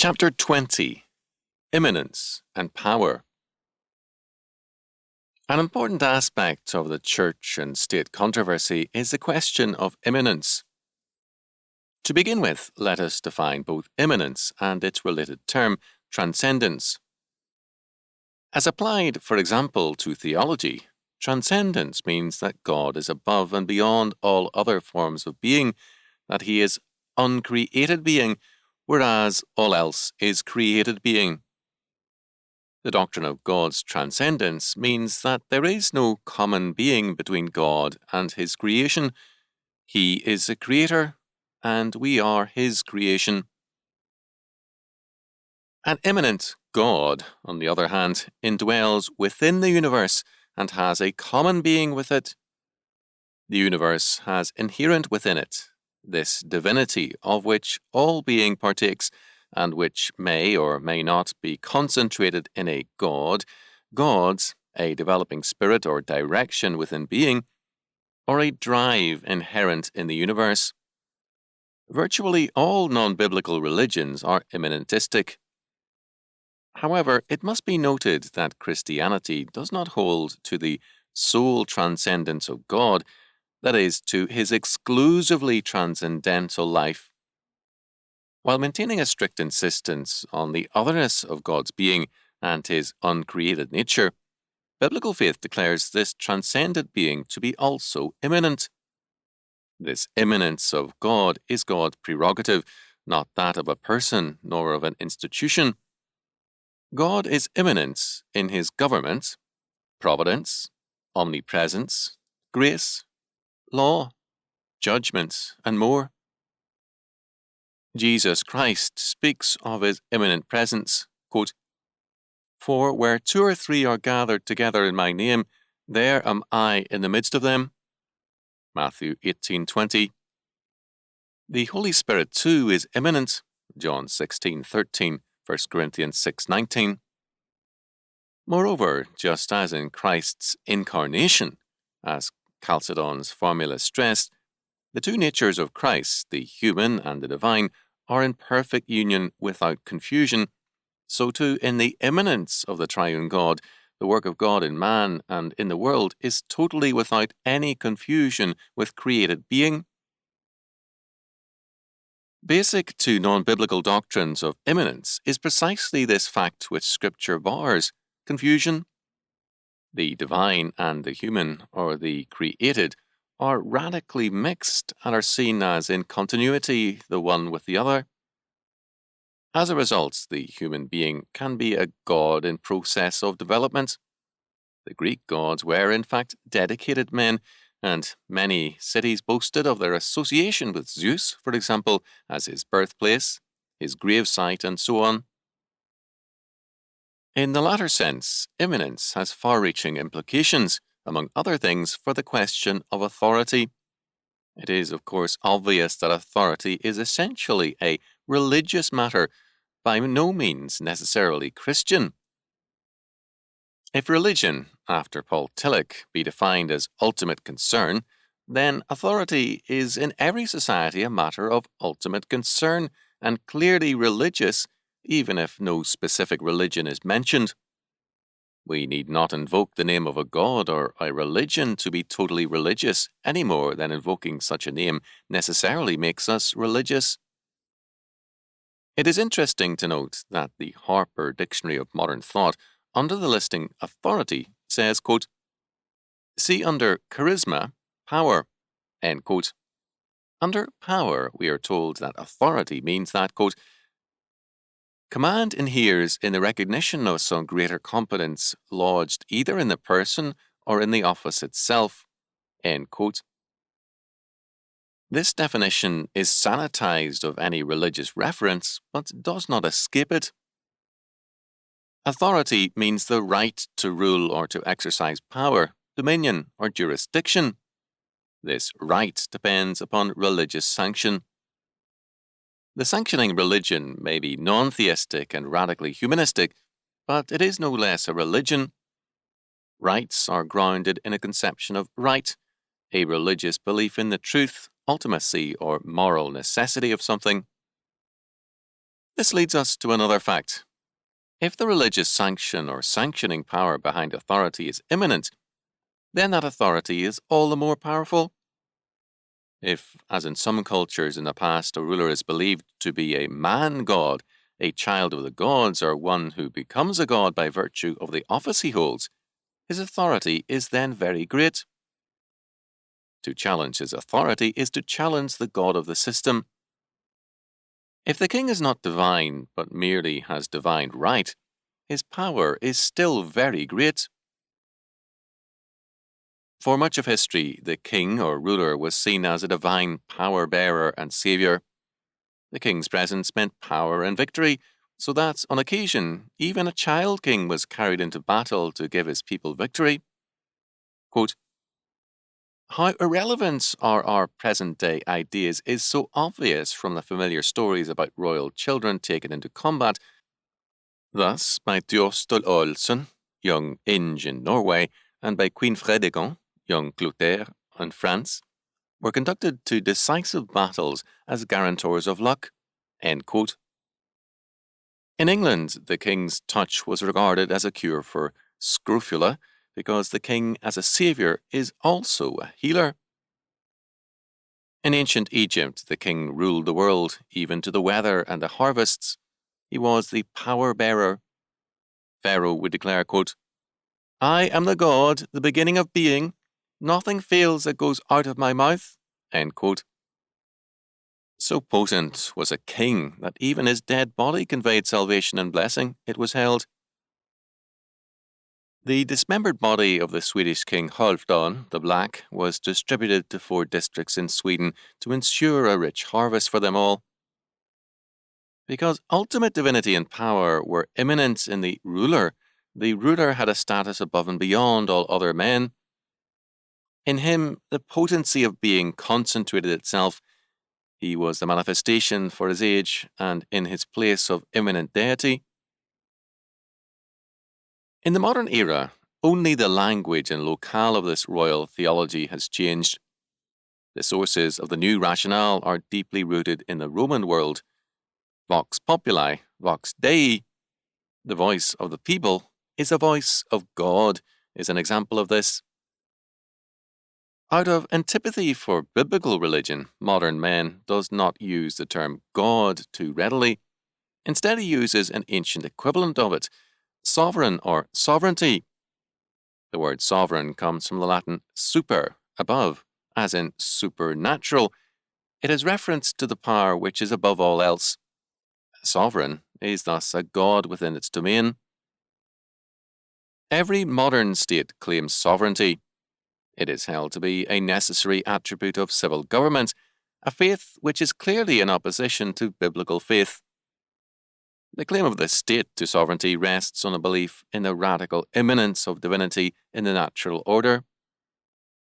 Chapter 20. Immanence and Power. An important aspect of the church and state controversy is the question of immanence. To begin with, let us define both immanence and its related term, transcendence. As applied, for example, to theology, transcendence means that God is above and beyond all other forms of being, that he is uncreated being, whereas all else is created being. The doctrine of God's transcendence means that there is no common being between God and his creation. He is a creator, and we are his creation. An immanent God, on the other hand, indwells within the universe and has a common being with it. The universe has inherent within it this divinity of which all being partakes, and which may or may not be concentrated in a God, gods, a developing spirit or direction within being, or a drive inherent in the universe. Virtually all non-biblical religions are immanentistic. However, it must be noted that Christianity does not hold to the sole transcendence of God, that is, to his exclusively transcendental life. While maintaining a strict insistence on the otherness of God's being and his uncreated nature, biblical faith declares this transcendent being to be also immanent. This immanence of God is God's prerogative, not that of a person nor of an institution. God is immanent in his government, providence, omnipresence, grace, law, judgment, and more. Jesus Christ speaks of his immanent presence, quote, "For where 2 or 3 are gathered together in my name, there am I in the midst of them." Matthew 18:20. The Holy Spirit too is immanent, John 16:13, 1 Corinthians 6:19. Moreover, just as in Christ's incarnation, as Chalcedon's formula stressed, the two natures of Christ, the human and the divine, are in perfect union without confusion. So too in the immanence of the triune God, the work of God in man and in the world is totally without any confusion with created being. Basic to non-biblical doctrines of immanence is precisely this fact which Scripture bars: confusion. The divine and the human, or the created, are radically mixed and are seen as in continuity the one with the other. As a result, the human being can be a god in process of development. The Greek gods were, in fact, dedicated men, and many cities boasted of their association with Zeus, for example, as his birthplace, his gravesite, and so on. In the latter sense, immanence has far-reaching implications, among other things, for the question of authority. It is, of course, obvious that authority is essentially a religious matter, by no means necessarily Christian. If religion, after Paul Tillich, be defined as ultimate concern, then authority is in every society a matter of ultimate concern and clearly religious, even if no specific religion is mentioned. We need not invoke the name of a god or a religion to be totally religious, any more than invoking such a name necessarily makes us religious. It is interesting to note that the Harper Dictionary of Modern Thought, under the listing authority, says, quote, "See under charisma, power," end quote. Under power, we are told that authority means that, quote, "Command inheres in the recognition of some greater competence lodged either in the person or in the office itself," end quote. This definition is sanitized of any religious reference, but does not escape it. Authority means the right to rule or to exercise power, dominion, or jurisdiction. This right depends upon religious sanction. The sanctioning religion may be non-theistic and radically humanistic, but it is no less a religion. Rights are grounded in a conception of right, a religious belief in the truth, ultimacy, or moral necessity of something. This leads us to another fact. If the religious sanction or sanctioning power behind authority is immanent, then that authority is all the more powerful. If, as in some cultures in the past, a ruler is believed to be a man-god, a child of the gods, or one who becomes a god by virtue of the office he holds, his authority is then very great. To challenge his authority is to challenge the god of the system. If the king is not divine, but merely has divine right, his power is still very great. For much of history, the king or ruler was seen as a divine power-bearer and saviour. The king's presence meant power and victory, so that, on occasion, even a child king was carried into battle to give his people victory. Quote, "How irrelevant are our present-day ideas is so obvious from the familiar stories about royal children taken into combat. Thus, by Thjostolv Olsen, young Inge in Norway, and by Queen Fredegond, young Clotaire in France, were conducted to decisive battles as guarantors of luck." End quote. In England, the king's touch was regarded as a cure for scrofula because the king as a saviour is also a healer. In ancient Egypt, the king ruled the world, even to the weather and the harvests. He was the power-bearer. Pharaoh would declare, quote, "I am the god, the beginning of being. Nothing fails that goes out of my mouth." End quote. So potent was a king that even his dead body conveyed salvation and blessing, it was held. The dismembered body of the Swedish king Halfdan the Black was distributed to 4 districts in Sweden to ensure a rich harvest for them all. Because ultimate divinity and power were immanent in the ruler had a status above and beyond all other men. In him, the potency of being concentrated itself. He was the manifestation for his age and in his place of immanent deity. In the modern era, only the language and locale of this royal theology has changed. The sources of the new rationale are deeply rooted in the Roman world. Vox populi, vox Dei, the voice of the people, is the voice of God, is an example of this. Out of antipathy for biblical religion, modern man does not use the term God too readily. Instead, he uses an ancient equivalent of it, sovereign or sovereignty. The word sovereign comes from the Latin super, above, as in supernatural. It is reference to the power which is above all else. Sovereign is thus a god within its domain. Every modern state claims sovereignty. It is held to be a necessary attribute of civil government, a faith which is clearly in opposition to biblical faith. The claim of the state to sovereignty rests on a belief in the radical immanence of divinity in the natural order.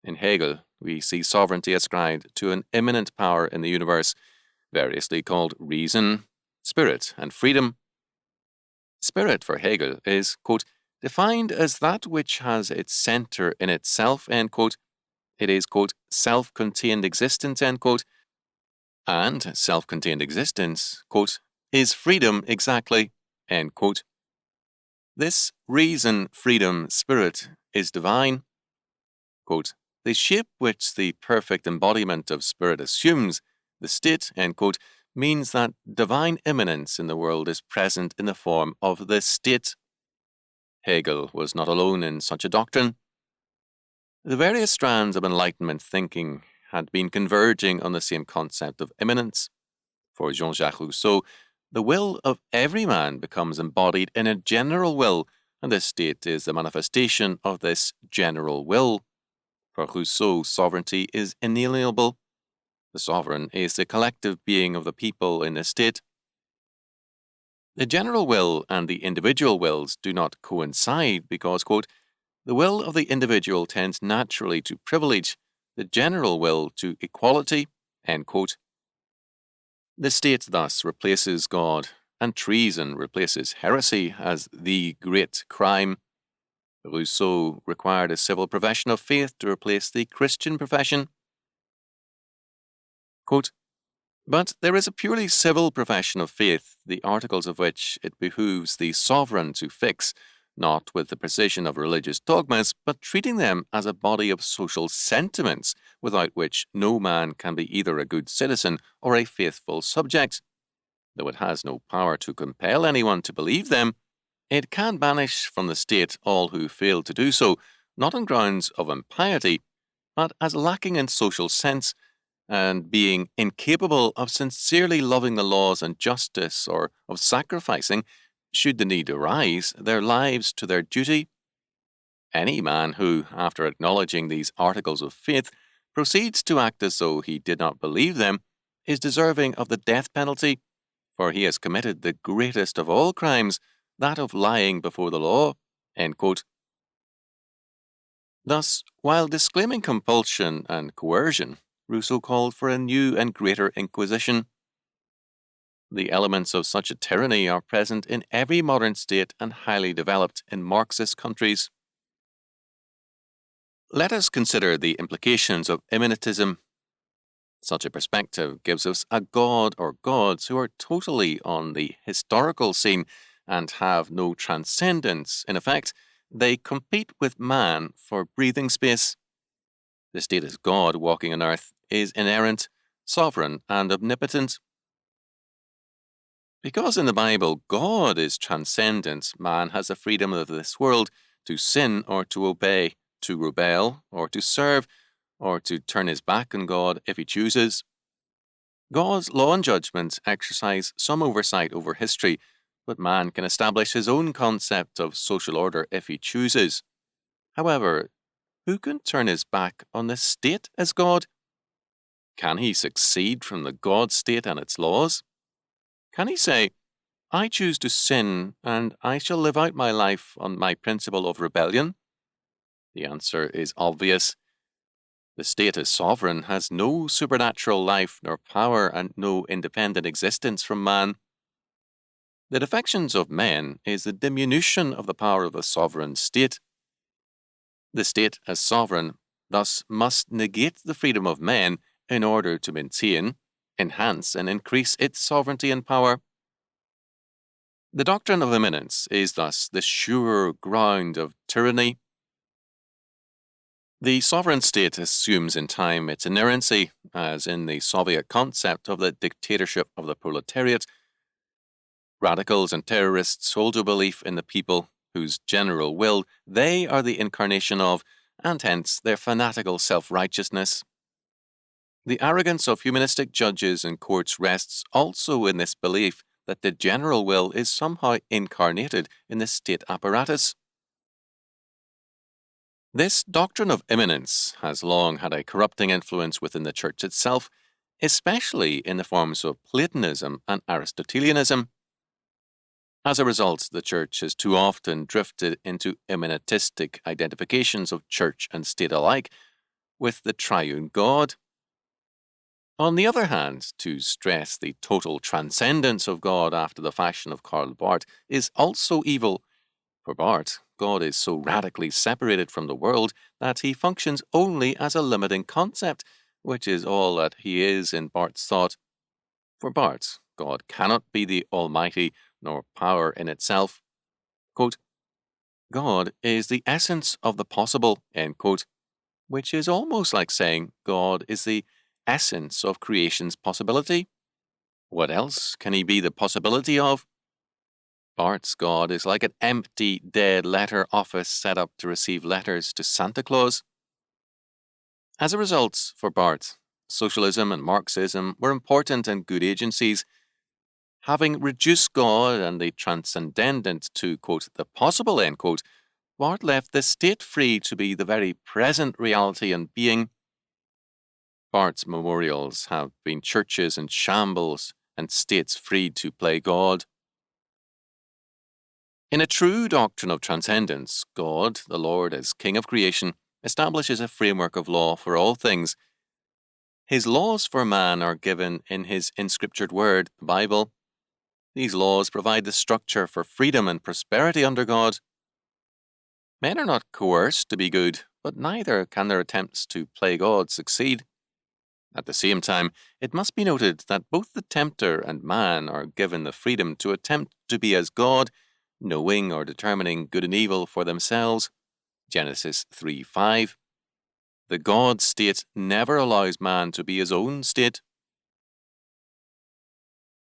In Hegel, we see sovereignty ascribed to an immanent power in the universe, variously called reason, spirit, and freedom. Spirit, for Hegel, is, quote, defined as that which has its centre in itself, end quote. It is, quote, self-contained existence, end quote. And self-contained existence, quote, is freedom exactly, end quote. This reason, freedom, spirit is divine. Quote, the shape which the perfect embodiment of spirit assumes, the state, end quote, means that divine immanence in the world is present in the form of the state. Hegel was not alone in such a doctrine. The various strands of Enlightenment thinking had been converging on the same concept of immanence. For Jean-Jacques Rousseau, the will of every man becomes embodied in a general will, and the state is the manifestation of this general will. For Rousseau, sovereignty is inalienable. The sovereign is the collective being of the people in the state. The general will and the individual wills do not coincide because, quote, the will of the individual tends naturally to privilege, the general will to equality, end quote. The state thus replaces God, and treason replaces heresy as the great crime. Rousseau required a civil profession of faith to replace the Christian profession. Quote, But there is a purely civil profession of faith, the articles of which it behooves the sovereign to fix, not with the precision of religious dogmas, but treating them as a body of social sentiments, without which no man can be either a good citizen or a faithful subject. Though it has no power to compel anyone to believe them, it can banish from the state all who fail to do so, not on grounds of impiety, but as lacking in social sense and being incapable of sincerely loving the laws and justice, or of sacrificing, should the need arise, their lives to their duty. Any man who, after acknowledging these articles of faith, proceeds to act as though he did not believe them, is deserving of the death penalty, for he has committed the greatest of all crimes, that of lying before the law. End quote. Thus, while disclaiming compulsion and coercion, Rousseau called for a new and greater inquisition. The elements of such a tyranny are present in every modern state and highly developed in Marxist countries. Let us consider the implications of immanentism. Such a perspective gives us a god or gods who are totally on the historical scene and have no transcendence. In effect, they compete with man for breathing space. The status God walking on earth is inerrant, sovereign, and omnipotent. Because in the Bible God is transcendent, man has the freedom of this world to sin or to obey, to rebel or to serve, or to turn his back on God if he chooses. God's law and judgment exercise some oversight over history, but man can establish his own concept of social order if he chooses. However, who can turn his back on the state as God? Can he succeed from the God state and its laws? Can he say, I choose to sin and I shall live out my life on my principle of rebellion? The answer is obvious. The state as sovereign has no supernatural life nor power and no independent existence from man. The defections of men is the diminution of the power of the sovereign state. The state as sovereign thus must negate the freedom of men in order to maintain, enhance, and increase its sovereignty and power. The doctrine of immanence is thus the sure ground of tyranny. The sovereign state assumes in time its inerrancy, as in the Soviet concept of the dictatorship of the proletariat. Radicals and terrorists hold a belief in the people whose general will they are the incarnation of, and hence their fanatical self-righteousness. The arrogance of humanistic judges and courts rests also in this belief that the general will is somehow incarnated in the state apparatus. This doctrine of immanence has long had a corrupting influence within the Church itself, especially in the forms of Platonism and Aristotelianism. As a result, the Church has too often drifted into immanentistic identifications of Church and state alike with the triune God. On the other hand, to stress the total transcendence of God after the fashion of Karl Barth is also evil. For Barth, God is so radically separated from the world that he functions only as a limiting concept, which is all that he is in Barth's thought. For Barth, God cannot be the Almighty, nor power in itself. Quote, God is the essence of the possible, end quote, which is almost like saying God is the essence of creation's possibility. What else can he be the possibility of? Barth's God is like an empty, dead letter office set up to receive letters to Santa Claus. As a result, for Barth, socialism and Marxism were important and good agencies. Having reduced God and the transcendent to, quote, the possible, end quote, Barth left the state free to be the very present reality and being. Barth's memorials have been churches in shambles and states freed to play God. In a true doctrine of transcendence, God, the Lord, as King of creation, establishes a framework of law for all things. His laws for man are given in his inscriptured word, the Bible. These laws provide the structure for freedom and prosperity under God. Men are not coerced to be good, but neither can their attempts to play God succeed. At the same time, it must be noted that both the tempter and man are given the freedom to attempt to be as God, knowing or determining good and evil for themselves. Genesis 3:5. The God state never allows man to be his own state.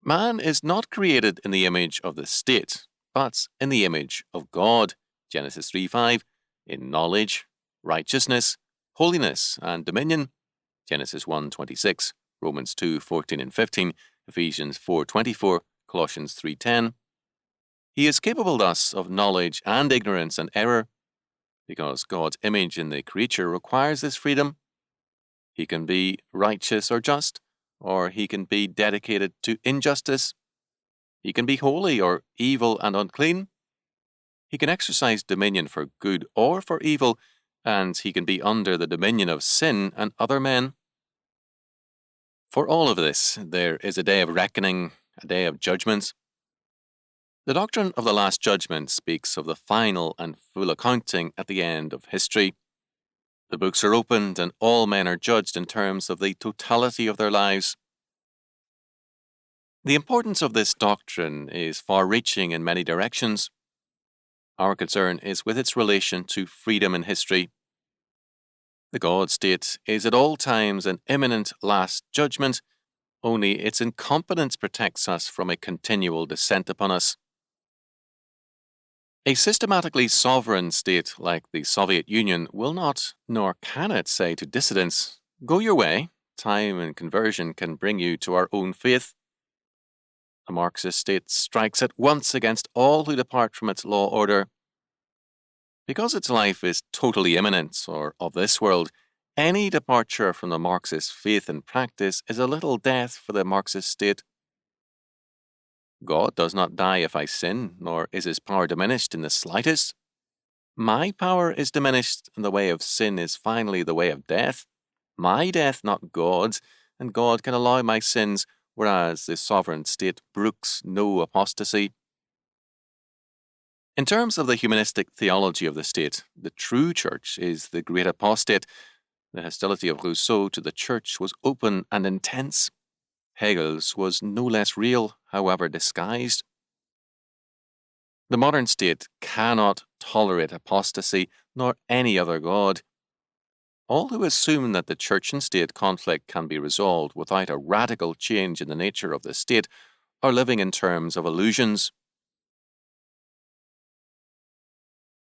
Man is not created in the image of the state, but in the image of God. Genesis 3:5. In knowledge, righteousness, holiness, and dominion. Genesis 1:26, Romans 2:14 and 15, Ephesians 4:24, Colossians 3:10. He is capable thus of knowledge and ignorance and error, because God's image in the creature requires this freedom. He can be righteous or just, or he can be dedicated to injustice. He can be holy or evil and unclean. He can exercise dominion for good or for evil, and he can be under the dominion of sin and other men. For all of this, there is a day of reckoning, a day of judgment. The doctrine of the Last Judgment speaks of the final and full accounting at the end of history. The books are opened and all men are judged in terms of the totality of their lives. The importance of this doctrine is far-reaching in many directions. Our concern is with its relation to freedom in history. The God state is at all times an imminent last judgment, only its incompetence protects us from a continual descent upon us. A systematically sovereign state like the Soviet Union will not, nor can it say to dissidents, "Go your way, time and conversion can bring you to our own faith." A Marxist state strikes at once against all who depart from its law order. Because its life is totally immanent or of this world, any departure from the Marxist faith and practice is a little death for the Marxist state. God does not die if I sin, nor is his power diminished in the slightest. My power is diminished, and the way of sin is finally the way of death. My death, not God's, and God can allow my sins, whereas the sovereign state brooks no apostasy. In terms of the humanistic theology of the state, the true church is the great apostate. The hostility of Rousseau to the church was open and intense. Hegel's was no less real, however disguised. The modern state cannot tolerate apostasy, nor any other God. All who assume that the church and state conflict can be resolved without a radical change in the nature of the state are living in terms of illusions.